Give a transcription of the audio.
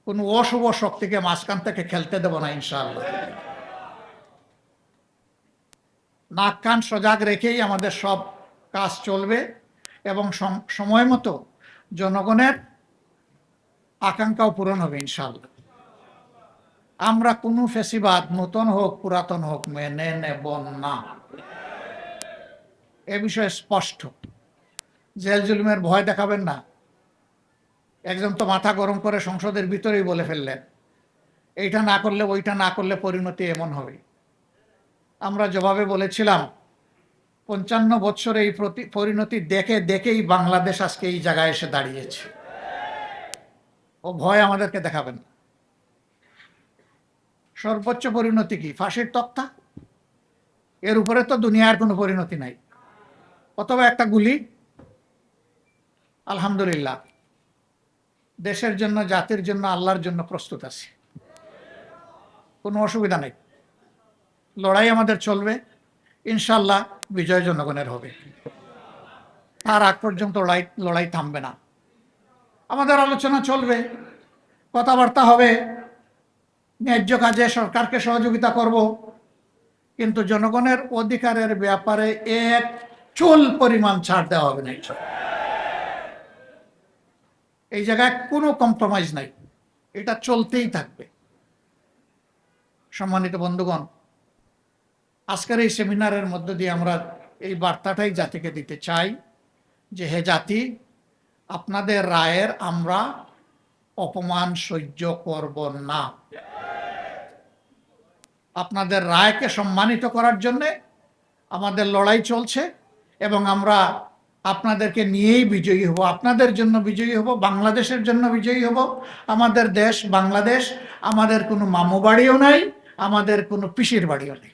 কোনো অশুভ শক্তিকে মাঝখান থেকে খেলতে দেব না ইনশাআল্লাহ। নাক কান সজাগ রেখেই আমাদের সব কাজ চলবে এবং সময় মতো জনগণের আকাঙ্ক্ষাও পূরণ হবে ইনশাআল্লাহ। আমরা কোনো ফেসিবাদ নতুন হোক পুরাতন হোক মেনে নেব না, এ বিষয়ে স্পষ্ট। জেল জুলুমের ভয় দেখাবেন না। একজন তো মাথা গরম করে সংসদের ভিতরেই বলে ফেললেন, এইটা না করলে ওইটা না করলে পরিণতি এমন হবে। আমরা জবাবে বলেছিলাম 55 বছর এই পরিণতি দেখে দেখেই বাংলাদেশ আজকে এই জায়গায় এসে দাঁড়িয়েছে। ও ভয় আমাদেরকে দেখাবেন না। সর্বোচ্চ পরিণতি কি? ফাঁসির তক্তা। এর উপরে তো দুনিয়ার কোনো পরিণতি নাই। অথবা একটা গুলি। আলহামদুলিল্লাহ, দেশের জন্য, জাতির জন্য, আল্লাহর জন্য প্রস্তুত আছি, কোনো অসুবিধা নেই। লড়াই আমাদের চলবে, ইনশাল্লাহ বিজয় জনগণের হবে। তার আগ পর্যন্ত লড়াই থামবে না। আমাদের আলোচনা চলবে, কথাবার্তা হবে, ন্যায্য কাজে সরকারকে সহযোগিতা করব, কিন্তু জনগণের অধিকারের ব্যাপারে এক চুল পরিমাণ ছাড় দেওয়া হবে না। এই জায়গায় কোনো কম্প্রোমাইজ নাই, এটা চলতেই থাকবে। সম্মানিত বন্ধুগণ, আজকের এই সেমিনারের মধ্য দিয়ে আমরা এই বার্তাটাই জাতিকে দিতে চাই যে, হে জাতি, আপনাদের রায়ের আমরা অপমান সহ্য করব না। আপনাদের রায়কে সম্মানিত করার জন্য আমাদের লড়াই চলছে এবং আমরা আপনাদেরকে নিয়েই বিজয়ী হব, আপনাদের জন্য বিজয়ী হব, বাংলাদেশের জন্য বিজয়ী হব। আমাদের দেশ বাংলাদেশ, আমাদের কোনো মামু বাড়িও নাই, আমাদের কোনো পিসির বাড়িও নেই।